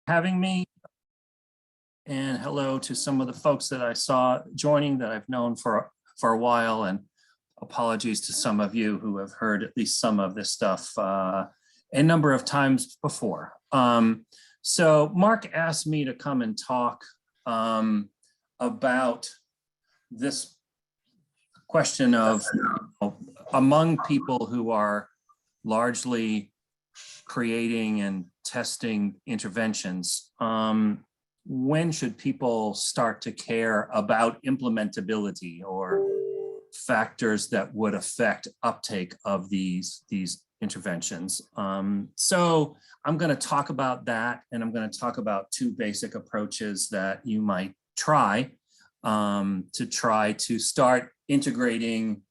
having me. And hello to some of the folks that I saw joining that I've known for a while, and apologies to some of you who have heard at least some of this stuff a number of times before. So Mark asked me to come and talk about this question of, among people who are largely creating and testing interventions, when should people start to care about implementability or factors that would affect uptake of these interventions? So I'm going to talk about that, and I'm going to talk about two basic approaches that you might try to start integrating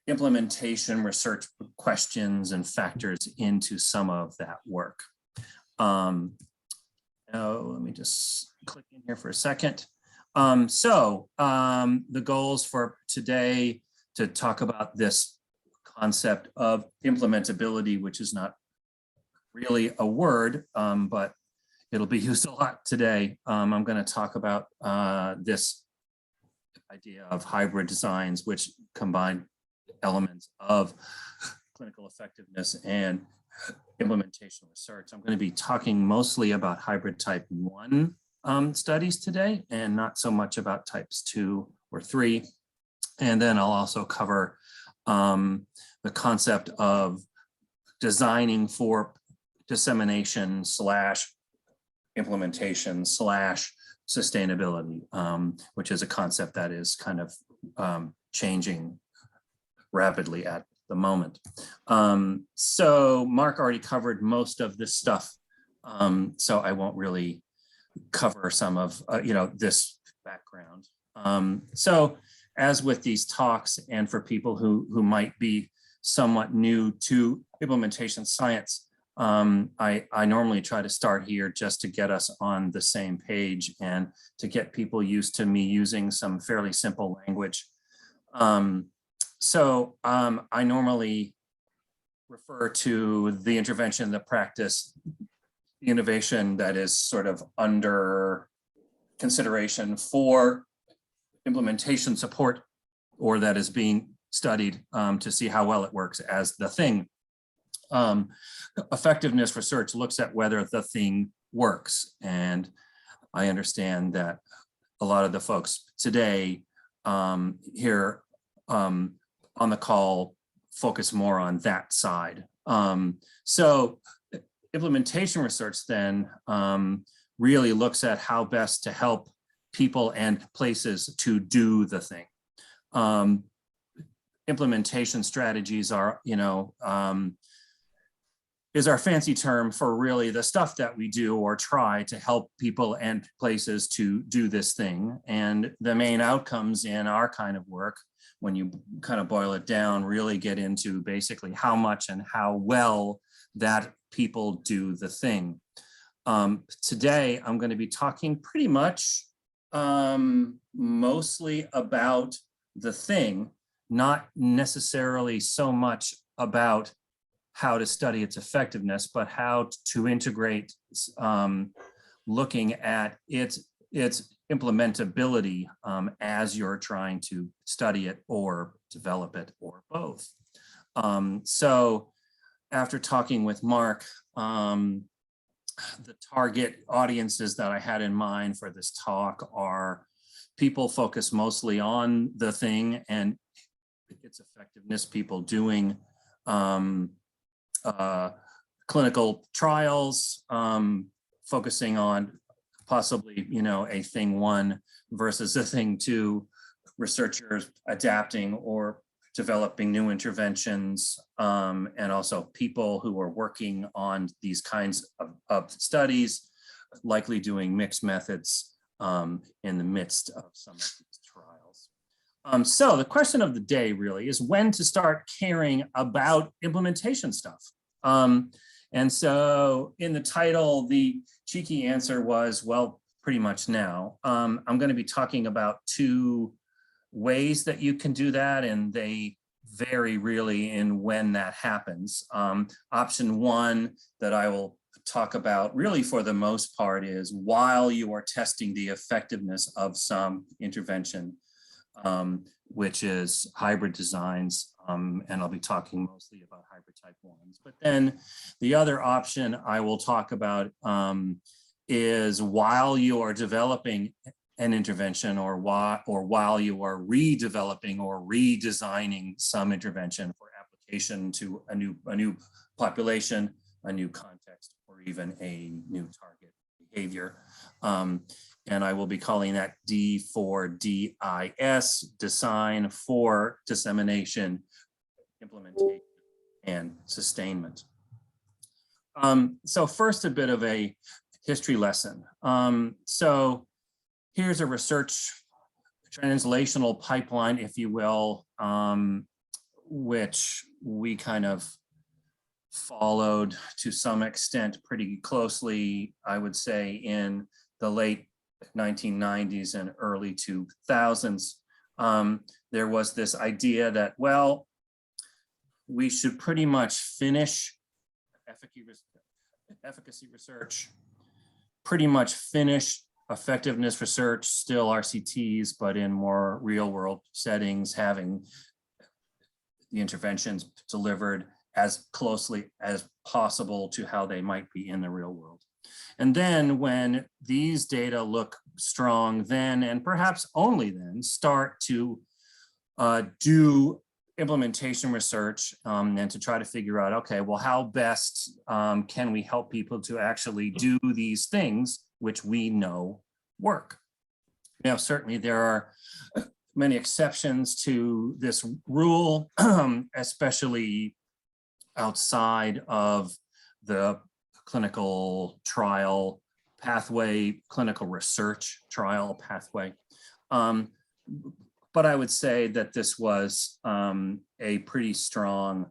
implementation research questions and factors into some of that work. Let me just click in here for a second. The goals for today to talk about this concept of implementability, which is not really a word, but it'll be used a lot today. I'm going to talk about this idea of hybrid designs, which combine elements of clinical effectiveness and implementation research. I'm going to be talking mostly about hybrid type 1 studies today, and not so much about types 2 or 3. And then I'll also cover the concept of designing for dissemination / implementation / sustainability, which is a concept that is kind of changing rapidly at the moment. So Mark already covered most of this stuff, so I won't really cover some of this background. So as with these talks, and for people who might be somewhat new to implementation science, I normally try to start here just to get us on the same page and to get people used to me using some fairly simple language. I normally refer to the intervention, the practice, the innovation that is sort of under consideration for implementation support, or that is being studied to see how well it works, as the thing. Effectiveness research looks at whether the thing works. And I understand that a lot of the folks today here on the call focus more on that side. So implementation research then really looks at how best to help people and places to do the thing. Implementation strategies are, is our fancy term for really the stuff that we do or try to help people and places to do this thing. And the main outcomes in our kind of work, when you kind of boil it down, really get into basically how much and how well that people do the thing. Today, I'm going to be talking pretty much mostly about the thing, not necessarily so much about how to study its effectiveness, but how to integrate looking at its implementability as you're trying to study it or develop it, or both. So after talking with Mark, the target audiences that I had in mind for this talk are people focused mostly on the thing and its effectiveness, people doing clinical trials, focusing on possibly, a thing 1 versus a thing 2, researchers adapting or developing new interventions, and also people who are working on these kinds of studies, likely doing mixed methods in the midst of some of these trials. So the question of the day really is when to start caring about implementation stuff. And so in the title, the cheeky answer was, well, pretty much now. I'm going to be talking about 2 ways that you can do that, and they vary really in when that happens. Option 1 that I will talk about really for the most part is while you are testing the effectiveness of some intervention, which is hybrid designs, and I'll be talking mostly about hybrid type 1s. But then the other option I will talk about is while you are developing an intervention or while you are redeveloping or redesigning some intervention for application to a new population, a new context, or even a new target behavior. And I will be calling that D4DIS, design for dissemination, implementation, and sustainment. So first, a bit of a history lesson. So here's a research translational pipeline, if you will, which we kind of followed to some extent pretty closely, I would say, in the late 1990s and early 2000s. There was this idea that, well, we should pretty much finish efficacy research, pretty much finish effectiveness research, still RCTs, but in more real world settings, having the interventions delivered as closely as possible to how they might be in the real world. And then when these data look strong, then, and perhaps only then, start to do implementation research and to try to figure out, okay, well, how best can we help people to actually do these things which we know work? Now, certainly there are many exceptions to this rule, especially outside of the clinical trial pathway, clinical research trial pathway. But I would say that this was a pretty strong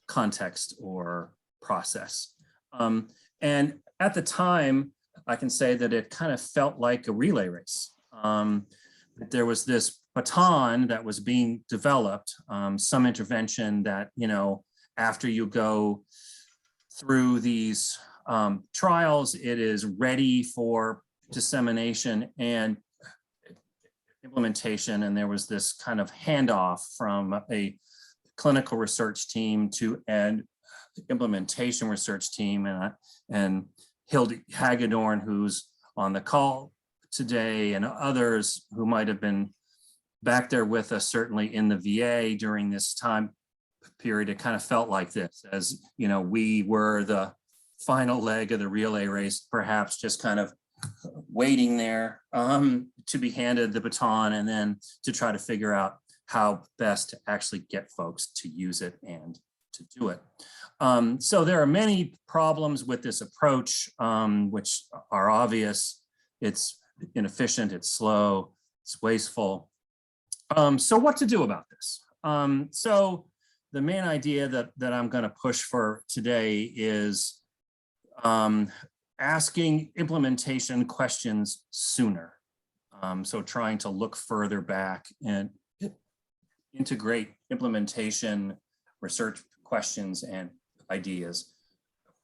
context or process. And at the time, I can say that it kind of felt like a relay race. There was this baton that was being developed, some intervention that, you know, after you go through these trials, it is ready for dissemination and implementation. And there was this kind of handoff from a clinical research team to an implementation research team. And Hilde Hagedorn, who's on the call today, and others who might have been back there with us, certainly in the VA during this time period, it kind of felt like this, as you know, we were the final leg of the relay race, perhaps just kind of waiting there to be handed the baton and then to try to figure out how best to actually get folks to use it and to do it. So there are many problems with this approach, which are obvious. It's inefficient, it's slow, it's wasteful. So what to do about this? So the main idea that I'm going to push for today is asking implementation questions sooner. So trying to look further back and integrate implementation research questions and ideas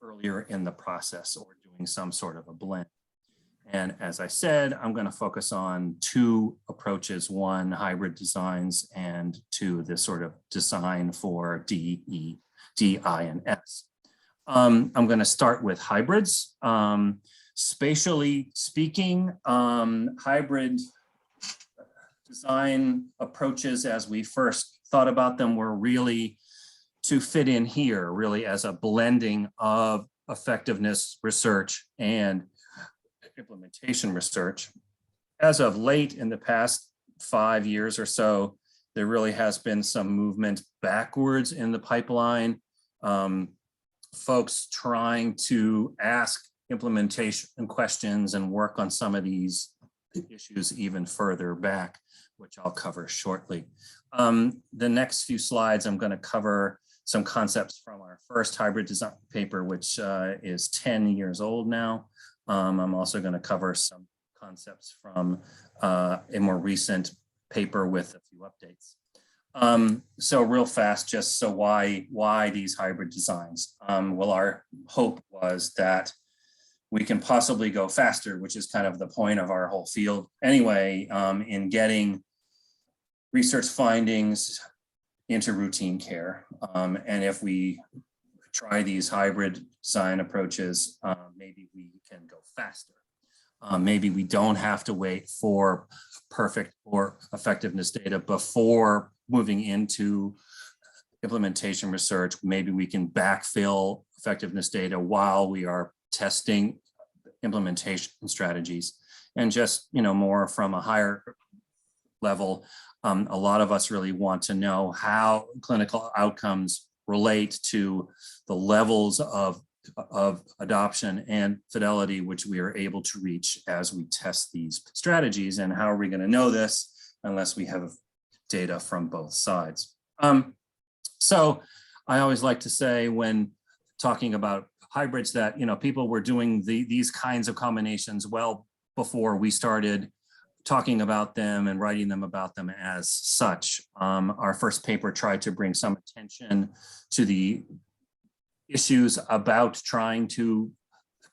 earlier in the process, or doing some sort of a blend. And as I said, I'm going to focus on two approaches: one, hybrid designs, and two, this sort of design for D, E, D, I, and S. I'm going to start with hybrids. Spatially speaking, hybrid design approaches, as we first thought about them, were really to fit in here, really as a blending of effectiveness research and implementation research. As of late, in the past 5 years or so, there really has been some movement backwards in the pipeline. Folks trying to ask implementation questions and work on some of these issues even further back, which I'll cover shortly. The next few slides, I'm going to cover some concepts from our first hybrid design paper, which is 10 years old now. I'm also going to cover some concepts from a more recent paper with a few updates. So real fast, just so why these hybrid designs? Well, our hope was that we can possibly go faster, which is kind of the point of our whole field anyway, in getting research findings into routine care. And if we try these hybrid design approaches, maybe we can go faster. Maybe we don't have to wait for perfect or effectiveness data before moving into implementation research. Maybe we can backfill effectiveness data while we are testing implementation strategies. And just, more from a higher level, a lot of us really want to know how clinical outcomes relate to the levels of adoption and fidelity which we are able to reach as we test these strategies. And how are we going to know this unless we have data from both sides? So I always like to say when talking about hybrids that, people were doing these kinds of combinations well before we started talking about them and writing them about them as such. Our first paper tried to bring some attention to the issues about trying to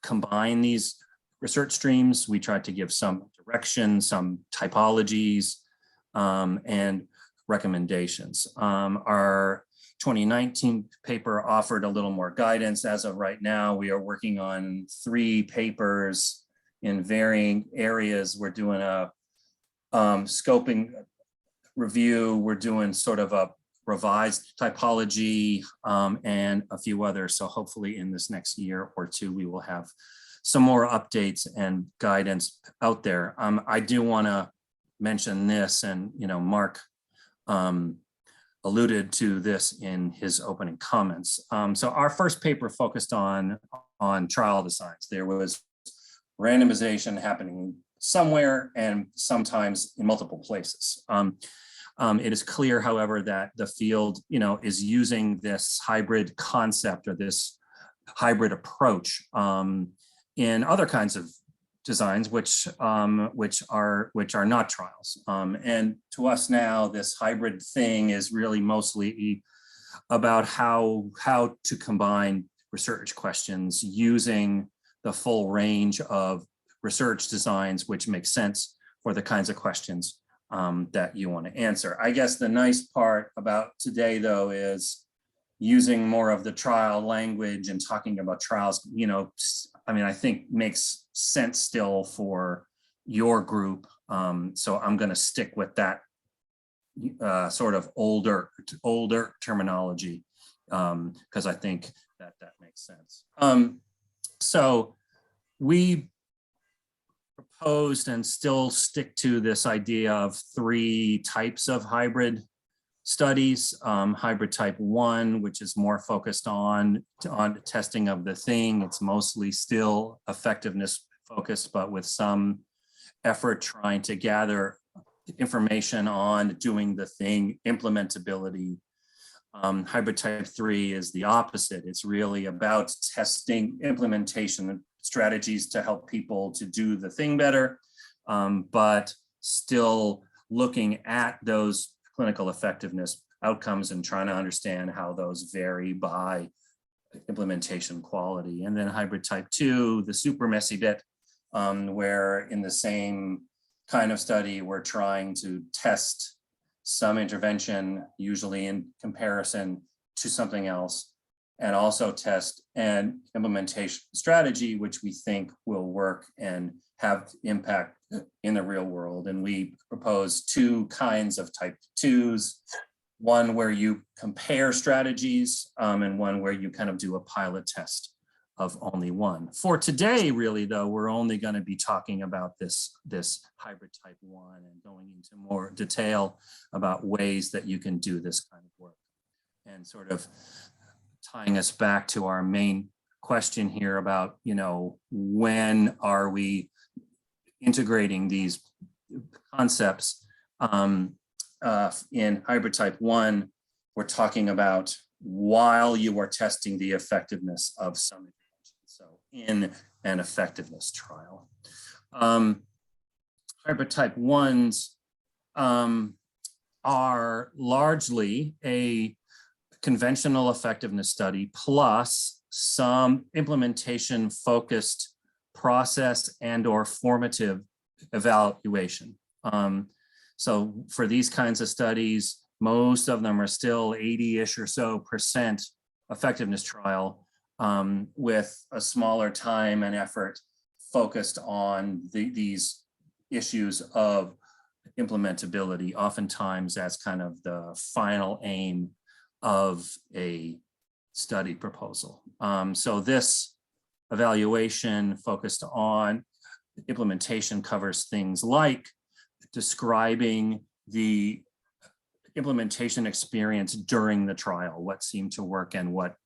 combine these research streams. We tried to give some direction, some typologies, and recommendations. Our 2019 paper offered a little more guidance. As of right now, we are working on 3 papers in varying areas. We're doing a scoping review. We're doing sort of a revised typology and a few others. So hopefully in this next year or 2, we will have some more updates and guidance out there. I do want to mention this, and Mark alluded to this in his opening comments. So our first paper focused on trial designs. There was randomization happening somewhere and sometimes in multiple places. It is clear, however, that the field, is using this hybrid concept or this hybrid approach in other kinds of designs, which are not trials. And to us now, this hybrid thing is really mostly about how to combine research questions using the full range of research designs, which make sense for the kinds of questions that you want to answer. I guess the nice part about today, though, is using more of the trial language and talking about trials, I think makes sense still for your group. So I'm going to stick with that sort of older terminology because I think that makes sense. So we proposed and still stick to this idea of 3 types of hybrid studies. Hybrid type 1, which is more focused on testing of the thing. It's mostly still effectiveness focused, but with some effort trying to gather information on doing the thing, implementability. Hybrid type 3 is the opposite. It's really about testing implementation strategies to help people to do the thing better, but still looking at those clinical effectiveness outcomes and trying to understand how those vary by implementation quality. And then hybrid type 2, the super messy bit, where in the same kind of study, we're trying to test some intervention, usually in comparison to something else, and also test an implementation strategy, which we think will work and have impact in the real world. And we propose 2 kinds of type 2s, one where you compare strategies and one where you kind of do a pilot test of only one. For today, really, though, we're only going to be talking about this hybrid type 1 and going into more detail about ways that you can do this kind of work. And sort of tying us back to our main question here about, when are we integrating these concepts? In hybrid type 1, we're talking about while you are testing the effectiveness of some intervention. So in an effectiveness trial. Hybrid type 1s are largely a conventional effectiveness study plus some implementation focused process and or formative evaluation. So for these kinds of studies, most of them are still 80-ish or so % effectiveness trial with a smaller time and effort focused on these issues of implementability, oftentimes as kind of the final aim of a study proposal. So this evaluation focused on implementation covers things like describing the implementation experience during the trial, what seemed to work and what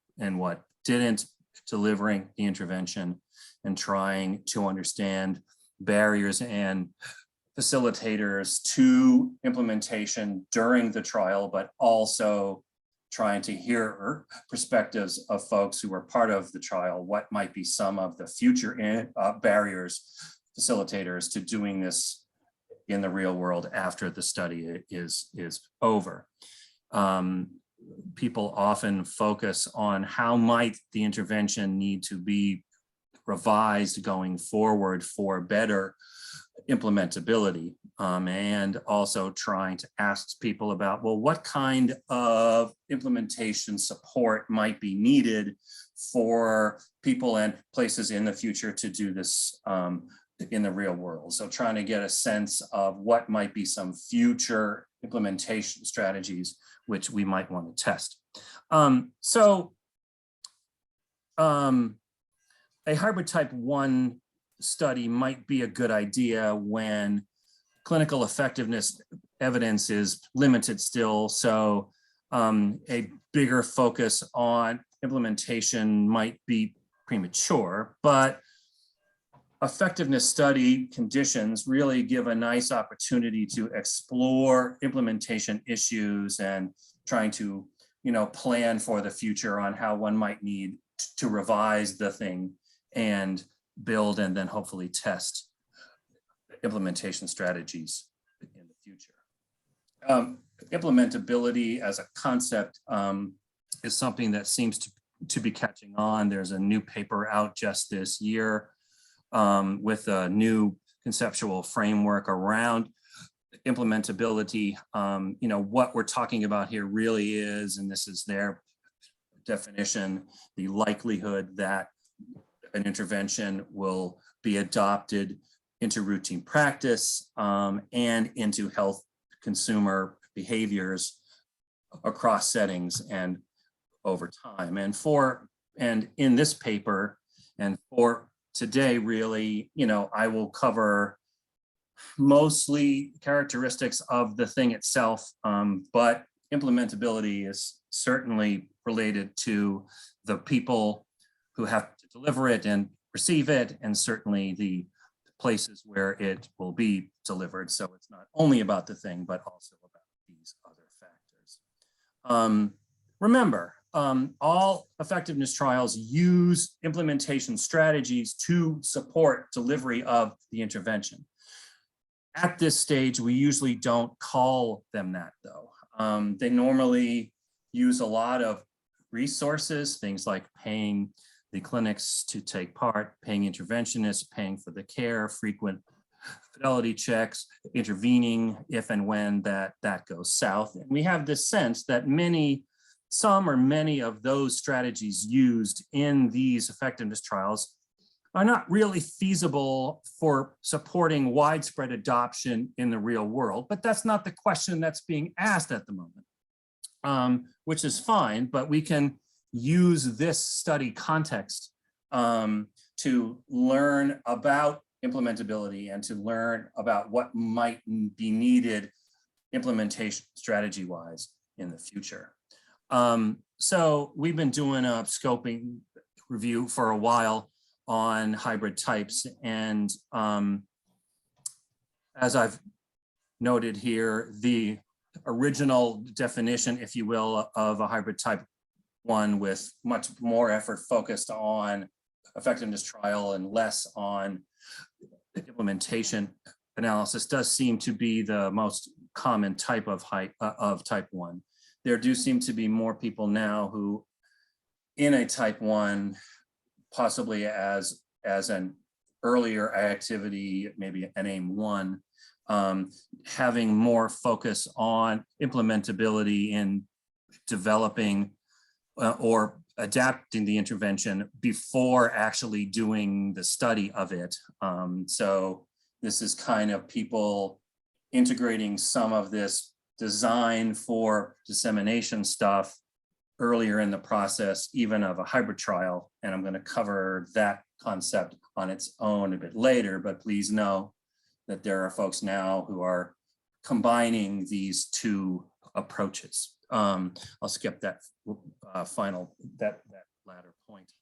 didn't, delivering the intervention, and trying to understand barriers and facilitators to implementation during the trial, but also trying to hear perspectives of folks who were part of the trial, what might be some of the future barriers, facilitators to doing this in the real world after the study is over. People often focus on how might the intervention need to be revised going forward for better implementability, and also trying to ask people about, well, what kind of implementation support might be needed for people and places in the future to do this in the real world. So trying to get a sense of what might be some future implementation strategies which we might want to test. A hybrid type 1 study might be a good idea when clinical effectiveness evidence is limited still. So a bigger focus on implementation might be premature, but effectiveness study conditions really give a nice opportunity to explore implementation issues and trying to, plan for the future on how one might need to revise the thing and build and then hopefully test implementation strategies in the future. Implementability as a concept is something that seems to be catching on. There's a new paper out just this year with a new conceptual framework around implementability. What we're talking about here really is, and this is their definition, the likelihood that an intervention will be adopted into routine practice and into health consumer behaviors across settings and over time. And in this paper, and for today, really, I will cover mostly characteristics of the thing itself, but implementability is certainly related to the people who have to deliver it and receive it, and certainly the places where it will be delivered. So it's not only about the thing, but also about these other factors. Remember, all effectiveness trials use implementation strategies to support delivery of the intervention. At this stage, we usually don't call them that, though. They normally use a lot of resources, things like paying the clinics to take part, paying interventionists, paying for the care, frequent fidelity checks, intervening if and when that goes south. And we have this sense that some or many of those strategies used in these effectiveness trials are not really feasible for supporting widespread adoption in the real world. But that's not the question that's being asked at the moment, which is fine, but we can use this study context to learn about implementability and to learn about what might be needed implementation strategy-wise in the future. So we've been doing a scoping review for a while on hybrid types, and as I've noted here, the original definition, if you will, of a hybrid type 1 with much more effort focused on effectiveness trial and less on implementation analysis does seem to be the most common type of type 1. There do seem to be more people now who in a type 1, possibly as an earlier activity, maybe an aim 1, having more focus on implementability in developing or adapting the intervention before actually doing the study of it. So this is kind of people integrating some of this design for dissemination stuff earlier in the process, even of a hybrid trial. And I'm going to cover that concept on its own a bit later, but please know that there are folks now who are combining these two approaches. I'll skip that that latter point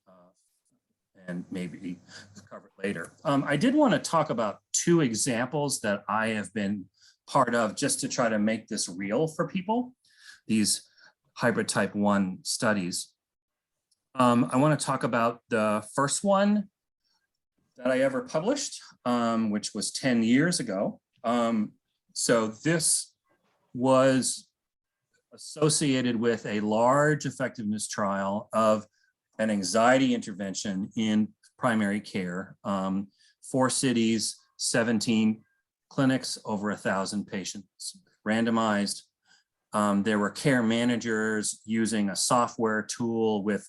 and maybe cover it later. I did want to talk about 2 examples that I have been part of just to try to make this real for people, these hybrid type 1 studies. I want to talk about the first one that I ever published, which was 10 years ago. So this was associated with a large effectiveness trial of an anxiety intervention in primary care, 4 cities, 17 clinics, over 1,000 patients, randomized. There were care managers using a software tool with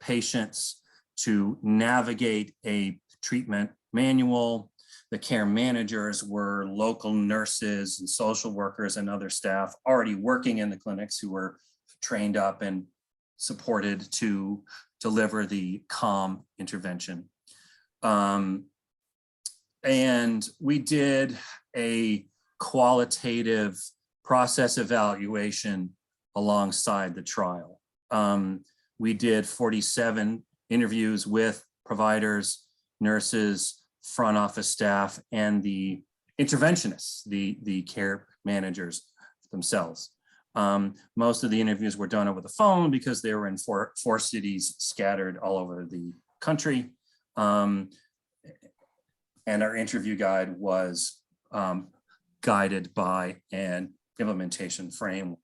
patients to navigate a treatment manual. The care managers were local nurses and social workers and other staff already working in the clinics who were trained up and supported to deliver the calm intervention. And we did a qualitative process evaluation alongside the trial. We did 47 interviews with providers, nurses, front office staff, and the interventionists, the care managers themselves. Most of the interviews were done over the phone because they were in four cities scattered all over the country. And our interview guide was guided by an implementation framework.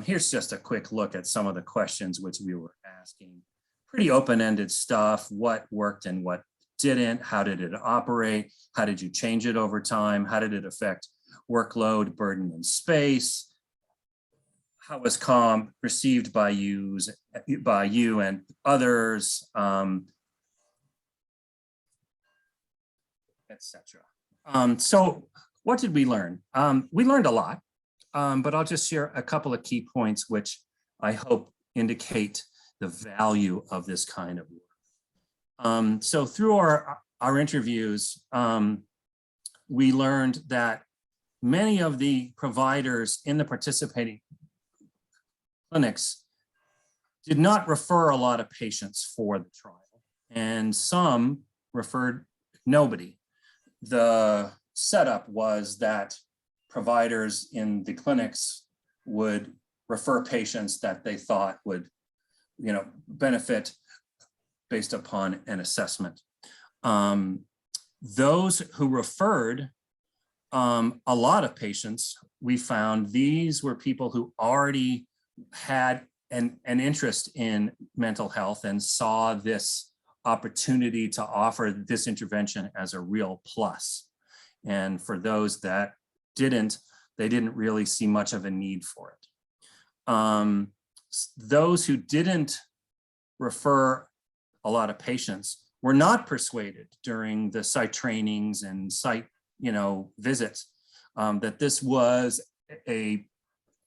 Here's just a quick look at some of the questions which we were asking. Pretty open-ended stuff: what worked and what didn't, how did it operate, how did you change it over time, how did it affect workload, burden, and space, how was calm received by you and others, etc. So what did we learn? We learned a lot, but I'll just share a couple of key points which I hope indicate the value of this kind of work. So through our interviews, we learned that many of the providers in the participating clinics did not refer a lot of patients for the trial, and some referred nobody. The setup was that providers in the clinics would refer patients that they thought would, benefit based upon an assessment. Those who referred a lot of patients, we found these were people who already had an interest in mental health and saw this opportunity to offer this intervention as a real plus. And for those that didn't, they didn't really see much of a need for it. Those who didn't refer a lot of patients were not persuaded during the site trainings and site, visits that this was a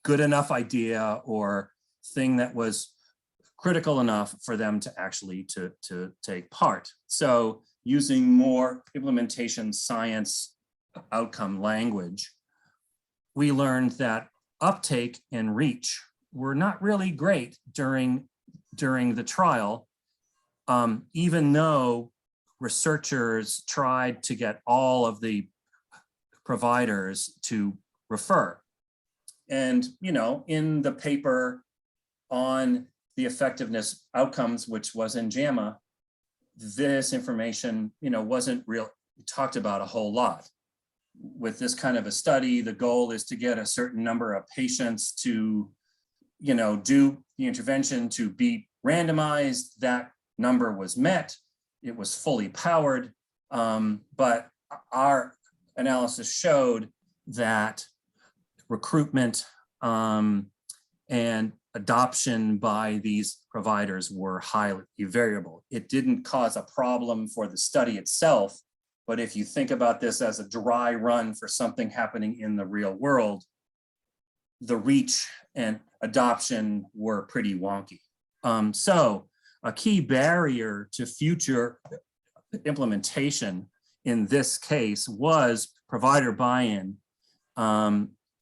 good enough idea or thing that was critical enough for them to actually to take part. So using more implementation science outcome language, we learned that uptake and reach were not really great during the trial, even though researchers tried to get all of the providers to refer. And, in the paper on the effectiveness outcomes, which was in JAMA, this information, wasn't talked about a whole lot. with this kind of a study, the goal is to get a certain number of patients to, do the intervention to be randomized. That number was met. It was fully powered, but our analysis showed that recruitment and adoption by these providers were highly variable. It didn't cause a problem for the study itself, but if you think about this as a dry run for something happening in the real world, the reach and adoption were pretty wonky. So a key barrier to future implementation in this case was provider buy-in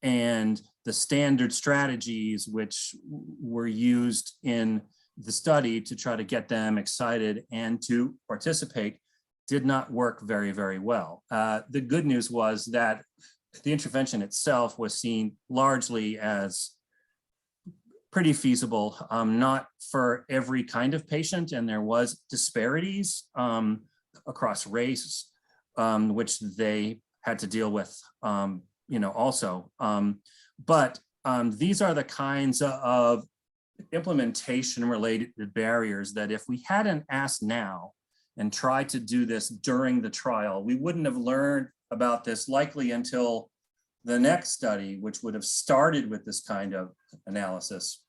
and the standard strategies which were used in the study to try to get them excited and to participate did not work very, very well. The good news was that the intervention itself was seen largely as pretty feasible, not for every kind of patient, and there was disparities across race, which they had to deal with, also. But these are the kinds of implementation-related barriers that if we hadn't asked now and tried to do this during the trial, we wouldn't have learned about this likely until the next study, which would have started with this kind of analysis.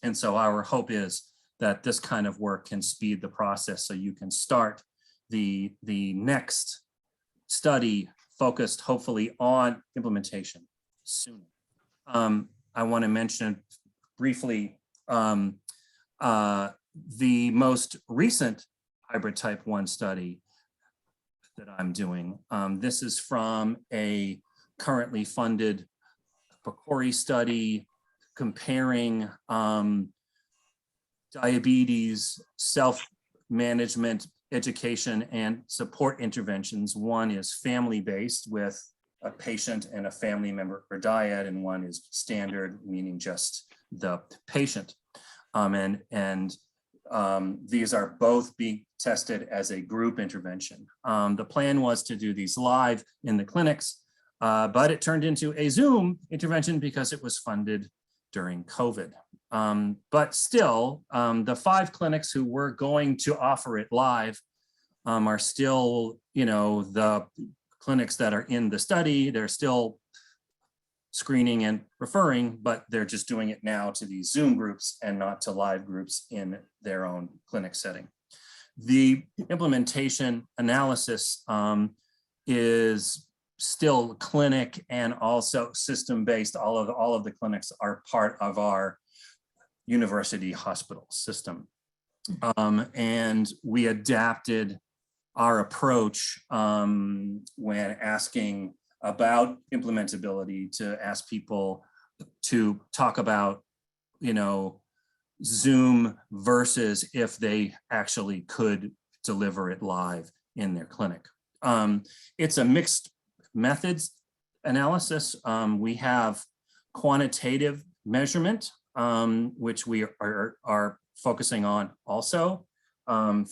And so our hope is that this kind of work can speed the process so you can start the next study focused hopefully on implementation soon. I want to mention briefly the most recent hybrid type 1 study that I'm doing. This is from a currently funded PCORI study comparing diabetes, self-management, education, and support interventions. One is family-based with a patient and a family member per dyad, and one is standard, meaning just the patient. These are both being tested as a group intervention. The plan was to do these live in the clinics, but it turned into a Zoom intervention because it was funded during COVID. But still, the 5 clinics who were going to offer it live are still, the clinics that are in the study. They're still screening and referring, but they're just doing it now to these Zoom groups and not to live groups in their own clinic setting. The implementation analysis is still clinic and also system-based. All of the clinics are part of our university hospital system. And we adapted our approach when asking about implementability to ask people to talk about, Zoom versus if they actually could deliver it live in their clinic. It's a mixed methods analysis. We have quantitative measurement, which we are focusing on also.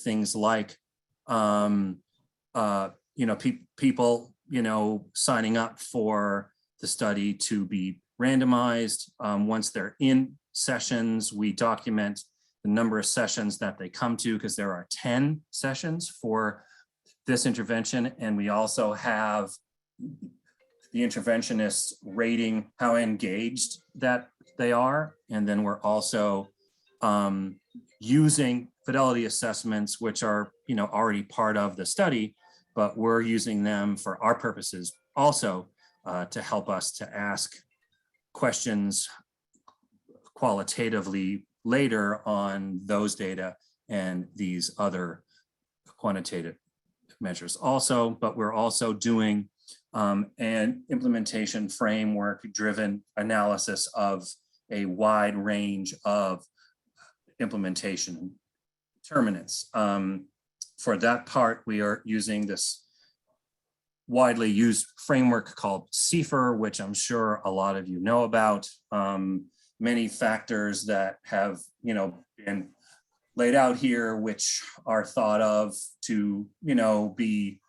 Things like, people, signing up for the study to be randomized. Once they're in sessions, we document the number of sessions that they come to, because there are 10 sessions for this intervention. And we also have the interventionists rating how engaged that they are. And then we're also using fidelity assessments, which are already part of the study, but we're using them for our purposes also to help us to ask questions qualitatively later on those data and these other quantitative measures also. But we're also doing an implementation framework driven analysis of a wide range of implementation determinants. For that part, we are using this widely used framework called CIFAR, which I'm sure a lot of you know about. Many factors that have been laid out here, which are thought of to be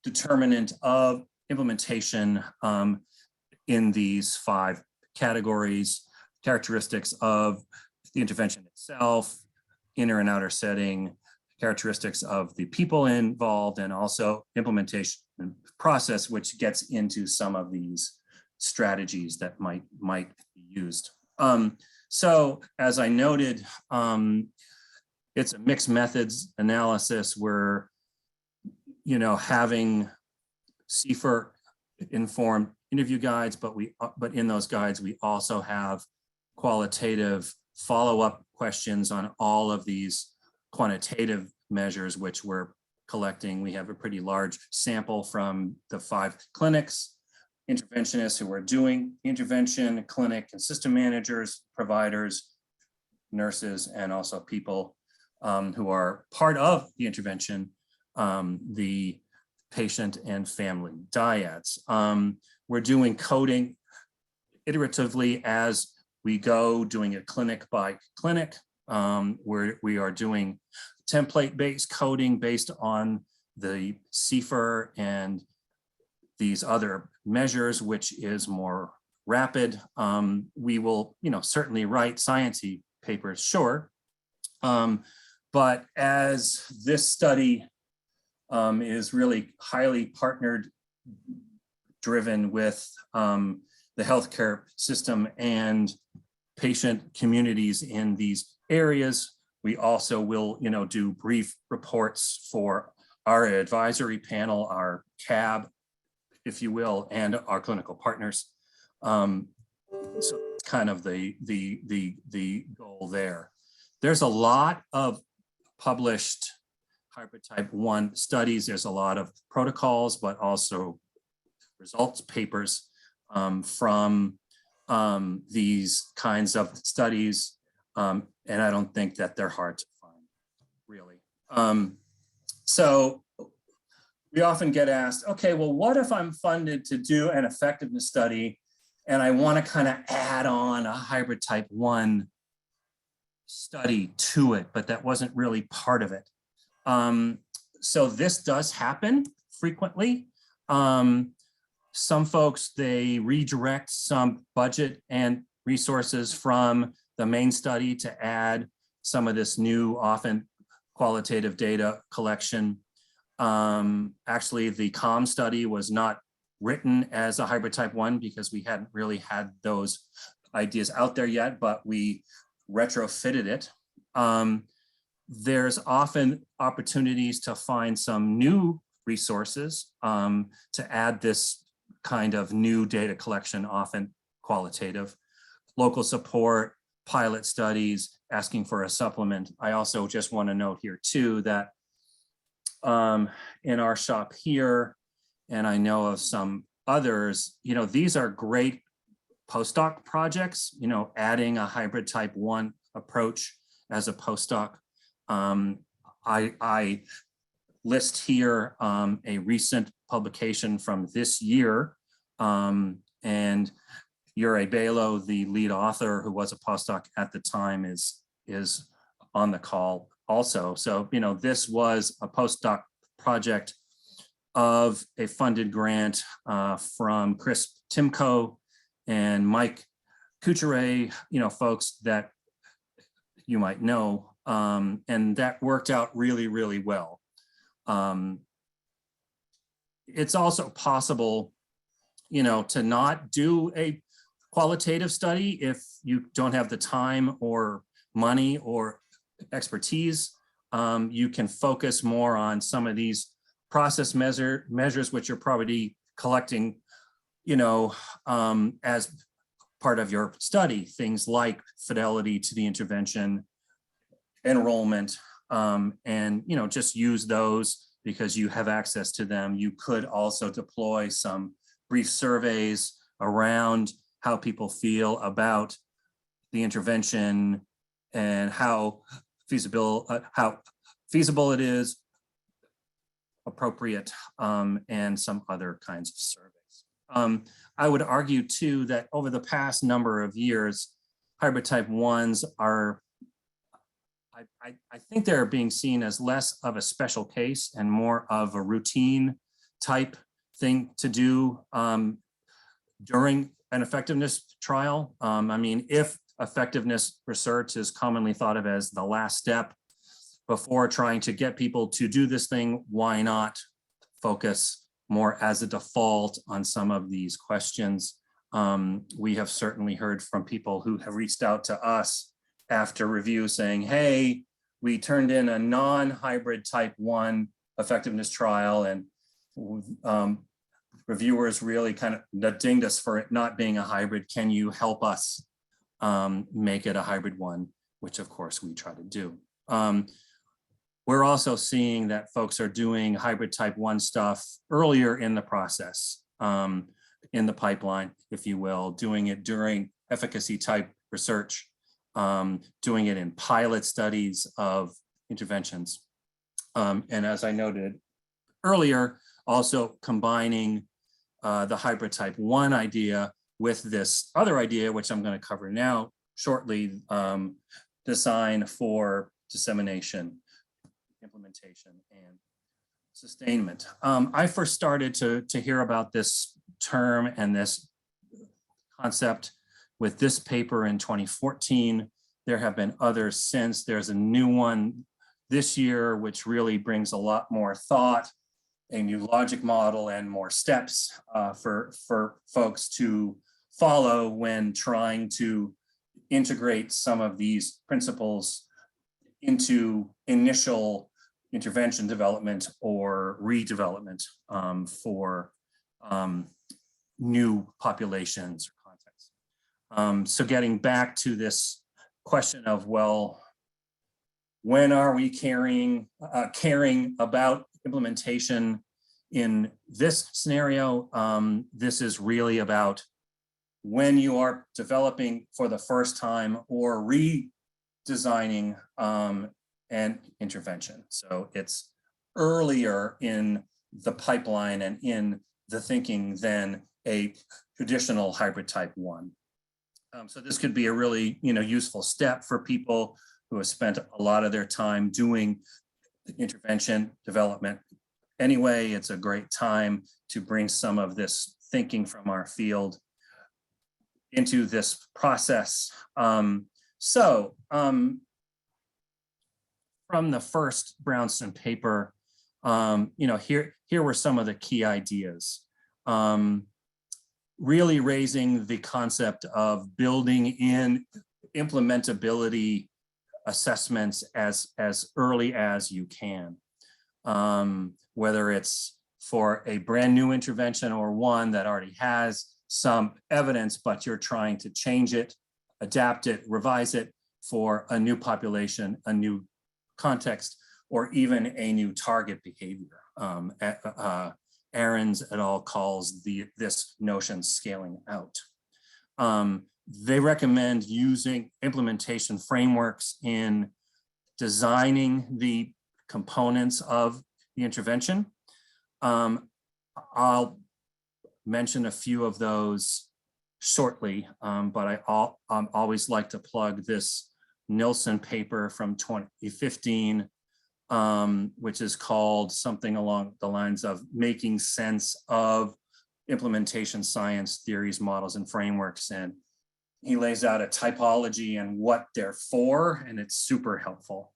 determinant of implementation in these 5 categories: characteristics of the intervention itself, inner and outer setting, characteristics of the people involved, and also implementation process, which gets into some of these strategies that might be used. So as I noted, it's a mixed methods analysis where, having CFER informed interview guides, but in those guides, we also have qualitative follow-up questions on all of these quantitative measures, which we're collecting. We have a pretty large sample from the 5 clinics, interventionists who are doing intervention, clinic and system managers, providers, nurses, and also people who are part of the intervention, the patient and family dyads. We're doing coding iteratively as we go, doing it clinic by clinic, where we are doing template-based coding based on the CFER and these other measures, which is more rapid. We will, certainly write sciencey papers, sure. But as this study is really highly partnered, driven with the healthcare system and patient communities in these areas, we also will, do brief reports for our advisory panel, our CAB, if you will, and our clinical partners. So it's kind of the goal there. There's a lot of published hybrid type 1 studies. There's a lot of protocols, but also results papers from these kinds of studies. And I don't think that they're hard to find, really. So we often get asked, okay, well, what if I'm funded to do an effectiveness study and I want to kind of add on a hybrid type 1 study to it, but that wasn't really part of it. So this does happen frequently. Some folks, they redirect some budget and resources from the main study to add some of this new, often qualitative data collection. Actually, the COM study was not written as a hybrid type 1 because we hadn't really had those ideas out there yet, but we retrofitted it. There's often opportunities to find some new resources to add this kind of new data collection, often qualitative, local support, pilot studies, asking for a supplement. I also just want to note here too that in our shop here, and I know of some others, these are great postdoc projects, adding a hybrid type 1 approach as a postdoc. I list here a recent publication from this year, and Ure Balo, the lead author who was a postdoc at the time, is on the call also. So, this was a postdoc project of a funded grant from Chris Timko and Mike Couture, folks that you might know, and that worked out really, really well. It's also possible, to not do a qualitative study if you don't have the time or money or expertise. You can focus more on some of these process measures, which you're probably collecting, as part of your study, things like fidelity to the intervention, enrollment, and just use those because you have access to them. You could also deploy some brief surveys around how people feel about the intervention and how feasible it is, appropriate, and some other kinds of surveys. I would argue too that over the past number of years, hybrid type 1s are, I think they're being seen as less of a special case and more of a routine type thing to do during an effectiveness trial. I mean, if effectiveness research is commonly thought of as the last step before trying to get people to do this thing, why not focus more as a default on some of these questions? We have certainly heard from people who have reached out to us after review saying, hey, we turned in a non-hybrid type 1 effectiveness trial, and reviewers really kind of dinged us for it not being a hybrid. Can you help us make it a hybrid one? Which of course we try to do. We're also seeing that folks are doing hybrid type 1 stuff earlier in the process, in the pipeline, if you will, doing it during efficacy type research, doing it in pilot studies of interventions. And as I noted earlier, also combining the hybrid type 1 idea with this other idea, which I'm going to cover now shortly, design for dissemination, implementation, and sustainment. I first started to hear about this term and this concept with this paper in 2014. There have been others since. There's a new one this year, which really brings a lot more thought, a new logic model, and more steps for folks to follow when trying to integrate some of these principles into initial intervention development or redevelopment for new populations or contexts. So getting back to this question of, well, when are we caring about implementation in this scenario? This is really about when you are developing for the first time or redesigning an intervention. So it's earlier in the pipeline and in the thinking than a traditional hybrid type 1. So this could be a really useful step for people who have spent a lot of their time doing intervention development. Anyway, it's a great time to bring some of this thinking from our field into this process. From the first Brownson paper, here were some of the key ideas. Really raising the concept of building in implementability assessments as early as you can, whether it's for a brand new intervention or one that already has some evidence, but you're trying to change it, adapt it, revise it for a new population, a new context, or even a new target behavior. Ahrens et al. Calls this notion scaling out. They recommend using implementation frameworks in designing the components of the intervention. I'll mention a few of those shortly, but I always like to plug this Nilsson paper from 2015, which is called something along the lines of making sense of implementation science, theories, models, and frameworks. And he lays out a typology and what they're for, and it's super helpful.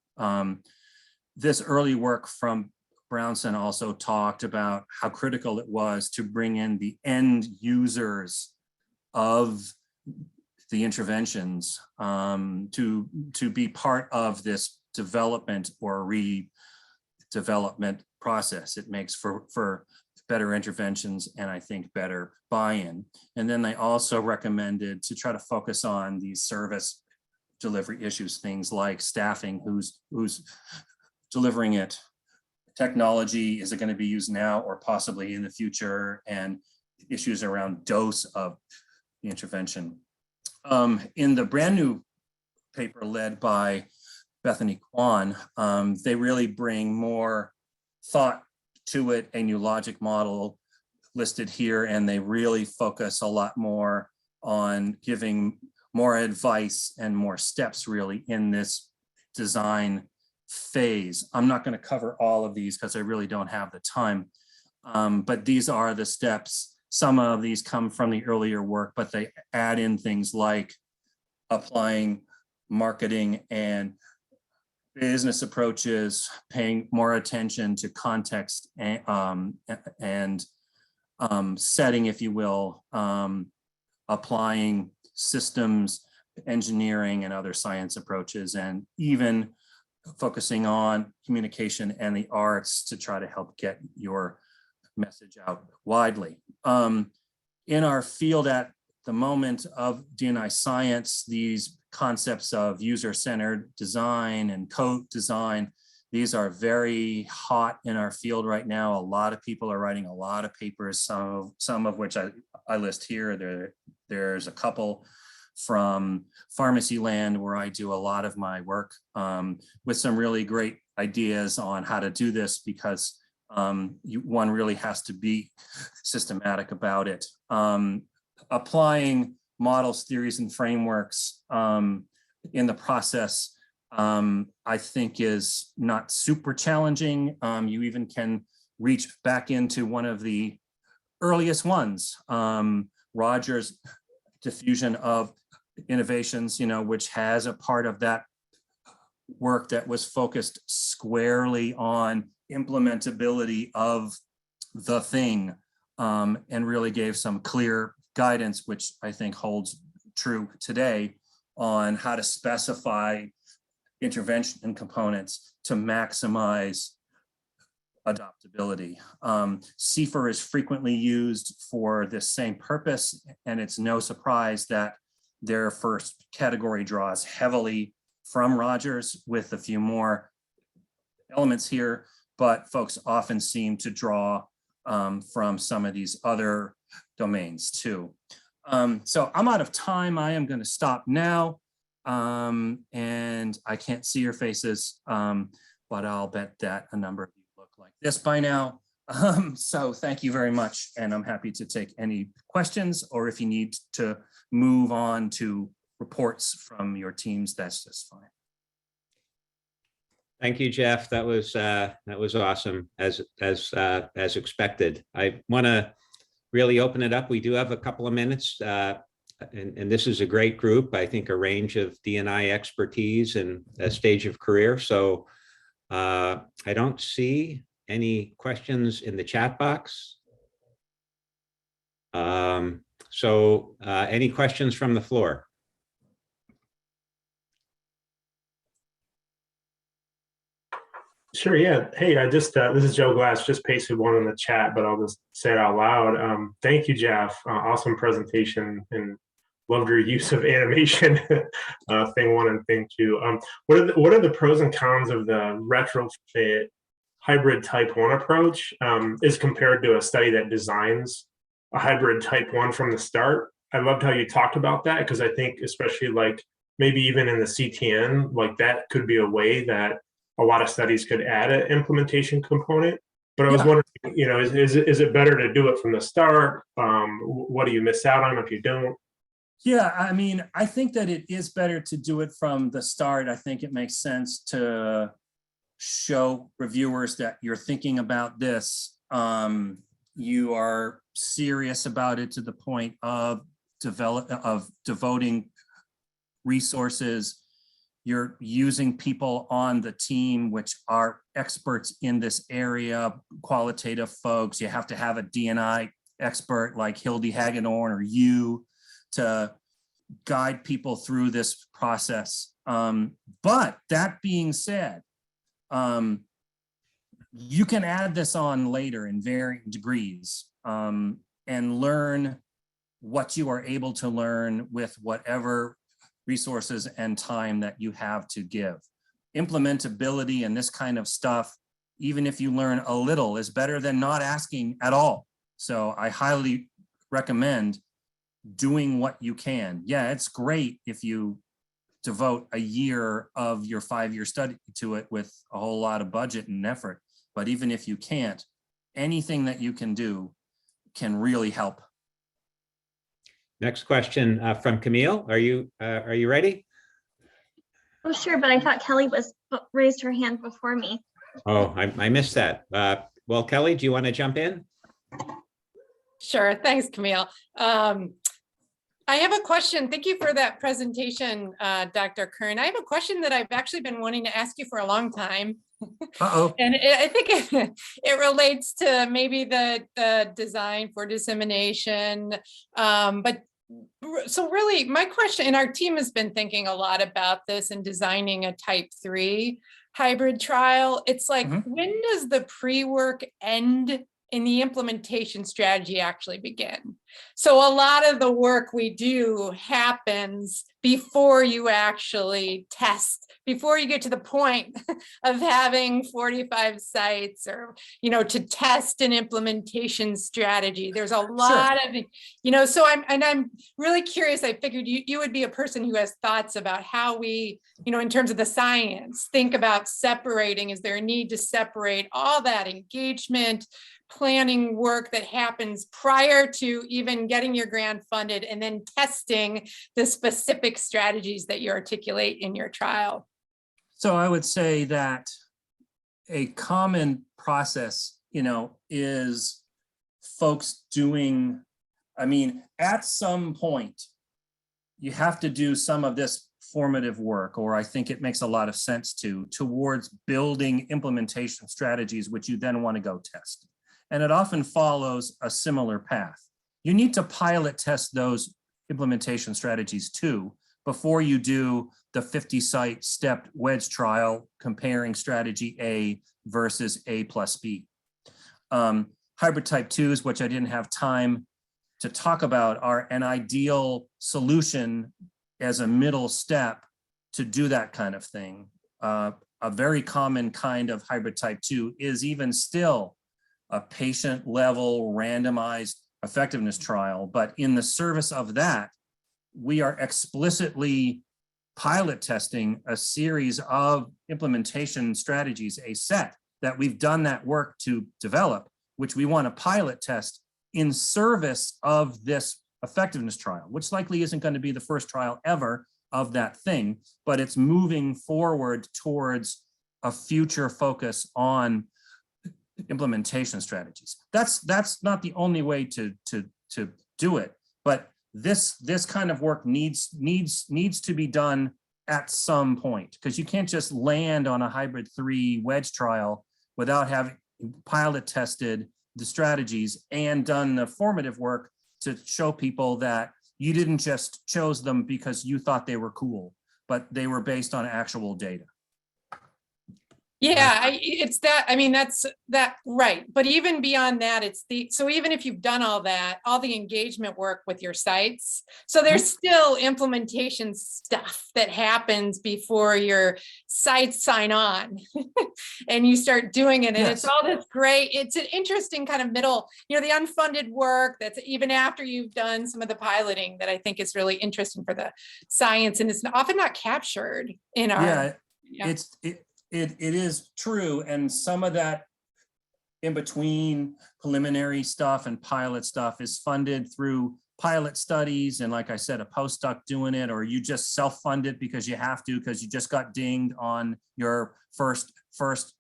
This early work from Brownson also talked about how critical it was to bring in the end users of the interventions to be part of this development or redevelopment process. It makes for better interventions and I think better buy-in. And then they also recommended to try to focus on these service delivery issues, things like staffing, who's delivering it, technology, is it going to be used now or possibly in the future, and issues around dose of the intervention. In the brand new paper led by Bethany Kwan, they really bring more thought to it, a new logic model listed here, and they really focus a lot more on giving more advice and more steps really in this design phase. I'm not going to cover all of these because I really don't have the time, But these are the steps. Some of these come from the earlier work, but they add in things like applying marketing and business approaches, paying more attention to context and setting, if you will, applying systems engineering and other science approaches, and even focusing on communication and the arts to try to help get your message out widely. In our field at the moment of D&I science, these concepts of user-centered design and co-design, these are very hot in our field right now. A lot of people are writing a lot of papers, some of which I list here. There's a couple from pharmacy land where I do a lot of my work with some really great ideas on how to do this, because one really has to be systematic about it. Applying models, theories, and frameworks in the process, I think is not super challenging. You even can reach back into one of the earliest ones, Rogers' diffusion of innovations, which has a part of that work that was focused squarely on implementability of the thing, and really gave some clear guidance, which I think holds true today, on how to specify intervention and components to maximize adoptability. CIFAR is frequently used for this same purpose, and it's no surprise that their first category draws heavily from Rogers with a few more elements here, but folks often seem to draw from some of these other domains too. So I'm out of time. I am going to stop now. And I can't see your faces, but I'll bet that a number of you look like this by now. So thank you very much. And I'm happy to take any questions, or if you need to move on to reports from your teams, that's just fine. Thank you, Jeff. That was awesome, as expected. I want to really open it up. We do have a couple of minutes, and this is a great group. I think a range of D&I expertise and a stage of career. So I don't see any questions in the chat box. So any questions from the floor? Sure, yeah. Hey, I just, this is Joe Glass, just pasted one in the chat, but I'll just say it out loud. Thank you, Jeff. Awesome presentation, and loved your use of animation, thing one and thing two. What are the pros and cons of the retrofit hybrid type 1 approach as compared to a study that designs a hybrid type 1 from the start? I loved how you talked about that, because I think especially like maybe even in the CTN, like that could be a way that a lot of studies could add an implementation component. But I was wondering, is it better to do it from the start? What do you miss out on if you don't? Yeah, I mean, I think that it is better to do it from the start. I think it makes sense to show reviewers that you're thinking about this. You are serious about it to the point of devoting resources. You're using people on the team which are experts in this area, qualitative folks. You have to have a D&I expert like Hildy Hagedorn or you to guide people through this process. But that being said, you can add this on later in varying degrees and learn what you are able to learn with whatever resources and time that you have to give. Implementability and this kind of stuff, even if you learn a little, is better than not asking at all. So I highly recommend doing what you can. Yeah, it's great if you devote a year of your 5-year study to it with a whole lot of budget and effort. But even if you can't, anything that you can do can really help. Next question from Camille. Are you ready? Oh, sure, but I thought Kelly was raised her hand before me. Oh, I missed that. Well, Kelly, do you want to jump in? Sure. Thanks, Camille. I have a question. Thank you for that presentation, Dr. Curran. I have a question that I've actually been wanting to ask you for a long time. Uh-oh. And I think it relates to maybe the design for dissemination. But so really my question, and our team has been thinking a lot about this and designing a type 3 hybrid trial. It's like, when does the pre-work end and the implementation strategy actually begin? So a lot of the work we do happens before you actually test, before you get to the point of having 45 sites or, to test an implementation strategy. There's a lot of, so I'm really curious. I figured you would be a person who has thoughts about how we, in terms of the science, think about separating. Is there a need to separate all that engagement, planning work that happens prior to even getting your grant funded and then testing the specific strategies that you articulate in your trial? So I would say that a common process, is folks doing, at some point, you have to do some of this formative work, or I think it makes a lot of sense towards building implementation strategies, which you then want to go test. And it often follows a similar path. You need to pilot test those implementation strategies too, before you do the 50-site stepped wedge trial comparing strategy A versus A plus B. Hybrid type 2s, which I didn't have time to talk about, are an ideal solution as a middle step to do that kind of thing. A very common kind of hybrid type 2 is even still a patient level randomized effectiveness trial, but in the service of that, we are explicitly pilot testing a series of implementation strategies, a set that we've done that work to develop, which we want to pilot test in service of this effectiveness trial, which likely isn't going to be the first trial ever of that thing, but it's moving forward towards a future focus on implementation strategies. That's not the only way to do it, but this kind of work needs to be done at some point, because you can't just land on a hybrid 3 wedge trial without having pilot tested the strategies and done the formative work to show people that you didn't just chose them because you thought they were cool, but they were based on actual data. Yeah, it's that, that's that, right. But even beyond that, so even if you've done all that, all the engagement work with your sites, so there's still implementation stuff that happens before your sites sign on and you start doing it. And it's all this great, it's an interesting kind of middle, the unfunded work that's even after you've done some of the piloting that I think is really interesting for the science, and it's often not captured in our. It is true, and some of that in between preliminary stuff and pilot stuff is funded through pilot studies, and like I said, a postdoc doing it, or you just self-fund it because you have to, because you just got dinged on your first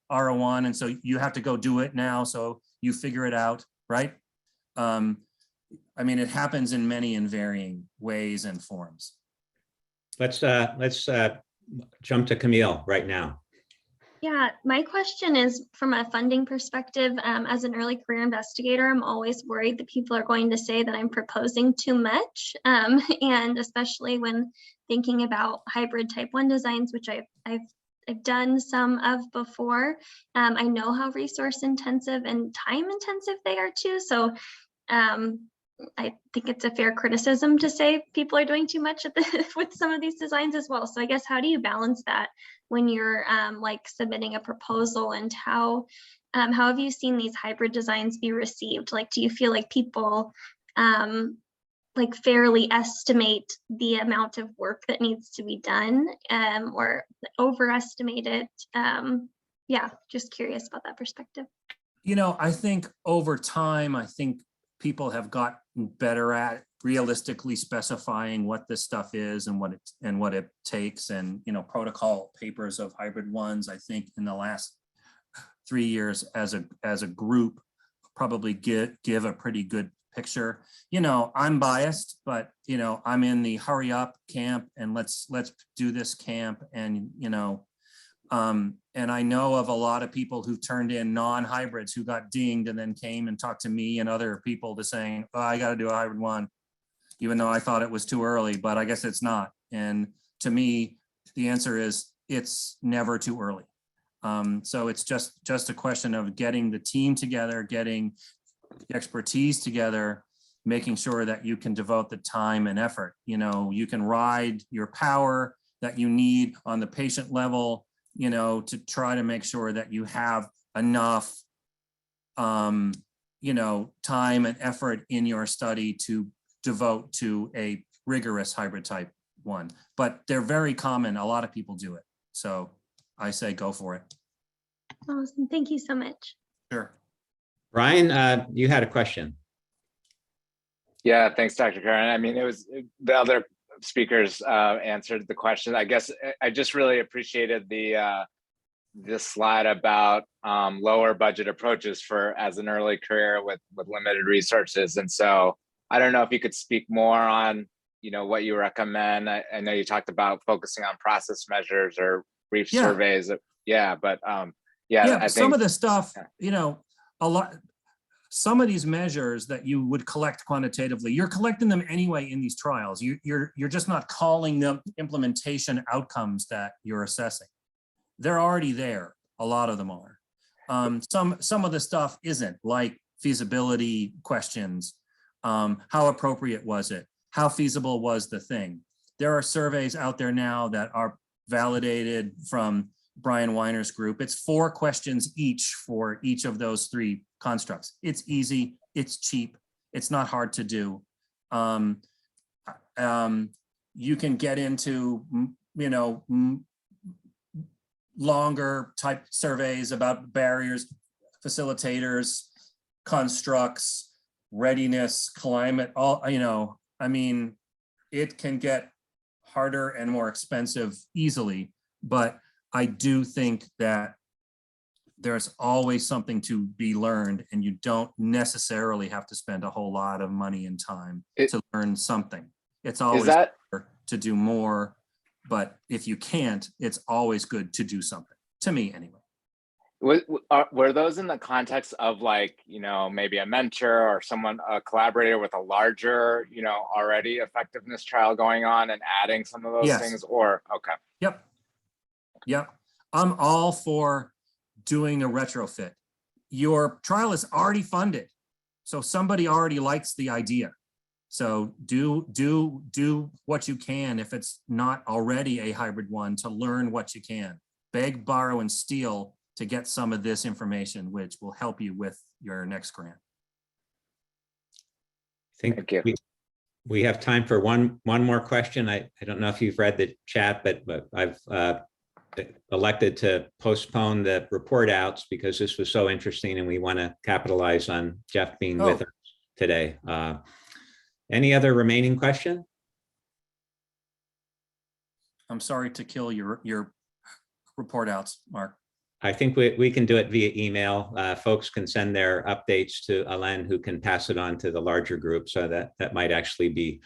R01, and so you have to go do it now, so you figure it out, right? It happens in many and varying ways and forms. Let's jump to Camille right now. Yeah, my question is from a funding perspective. As an early career investigator, I'm always worried that people are going to say that I'm proposing too much, and especially when thinking about hybrid type 1 designs, which I've done some of before. I know how resource intensive and time intensive they are too. So I think it's a fair criticism to say people are doing too much with some of these designs as well. So I guess, how do you balance that when you're like submitting a proposal, and how have you seen these hybrid designs be received? Like, do you feel like people like fairly estimate the amount of work that needs to be done, or overestimate it? Yeah, just curious about that perspective. I think over time, people have gotten better at realistically specifying what this stuff is and what it takes, and protocol papers of hybrid ones, I think in the last 3 years as a group probably give a pretty good picture. You know, I'm biased, but you know, I'm in the hurry up camp and let's do this camp. And you know, and I know of a lot of people who turned in non-hybrids who got dinged and then came and talked to me and other people to saying, oh, I got to do a hybrid one, even though I thought it was too early, but I guess it's not. And to me, the answer is it's never too early. So it's just a question of getting the team together, getting the expertise together, making sure that you can devote the time and effort. You know, you can ride your power that you need on the patient level, you know, to try to make sure that you have enough, you know, time and effort in your study to devote to a rigorous hybrid type one. But they're very common. A lot of people do it. So I say go for it. Awesome. Thank you so much. Sure. Ryan, you had a question. Yeah, thanks, Dr. Curran. I mean, it was the other speakers answered the question. I guess I just really appreciated the slide about lower budget approaches for as an early career with limited resources. And so I don't know if you could speak more on, you know, what you recommend. I know you talked about focusing on process measures or brief surveys. Yeah, but yeah, I think some of the stuff, you know, some of these measures that you would collect quantitatively, you're collecting them anyway in these trials. You're just not calling them implementation outcomes that you're assessing. They're already there. A lot of them are. Some of the stuff isn't, like feasibility questions. How appropriate was it? How feasible was the thing? There are surveys out there now that are validated from Brian Weiner's group. It's 4 questions each for each of those 3 constructs. It's easy, it's cheap, it's not hard to do. You can get into, you know, longer type surveys about barriers, facilitators, constructs, readiness, climate, all, you know, I mean, it can get harder and more expensive easily, but I do think that there's always something to be learned, and you don't necessarily have to spend a whole lot of money and time to learn something. It's always better to do more, but if you can't, it's always good to do something, to me anyway. Were those in the context of, like, you know, maybe a mentor or someone, a collaborator with a larger, you know, already effectiveness trial going on and adding some of those things, or, okay. Yep. I'm all for doing a retrofit. Your trial is already funded, so somebody already likes the idea. So do what you can, if it's not already a hybrid one, to learn what you can. Beg, borrow, and steal to get some of this information, which will help you with your next grant. I think we have time for one more question. I don't know if you've read the chat, but I've elected to postpone the report outs because this was so interesting and we want to capitalize on Jeff being with us today. Any other remaining question? I'm sorry to kill your report outs, Mark. I think we can do it via email. Folks can send their updates to Alain, who can pass it on to the larger group. So that might actually be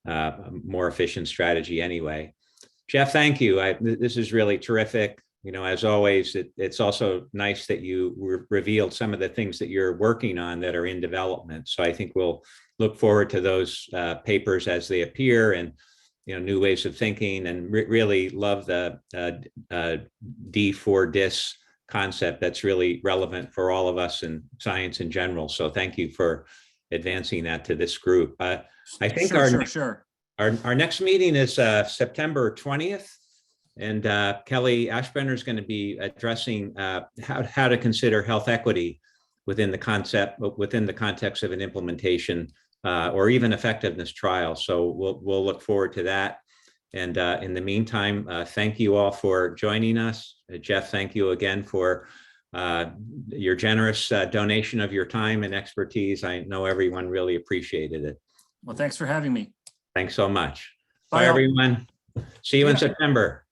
a more efficient strategy anyway. Jeff, thank you. This is really terrific. You know, as always, it's also nice that you revealed some of the things that you're working on that are in development. So I think we'll look forward to those papers as they appear, and, you know, new ways of thinking, and really love the D4DIS concept. That's really relevant for all of us in science in general. So thank you for advancing that to this group. I think our next meeting is September 20th, and Kelly Ashbrenner is going to be addressing how to consider health equity within the context of an implementation or even effectiveness trial. So we'll look forward to that. And in the meantime, thank you all for joining us. Jeff, thank you again for your generous donation of your time and expertise. I know everyone really appreciated it. Well, thanks for having me. Thanks so much. Bye everyone. See you in September.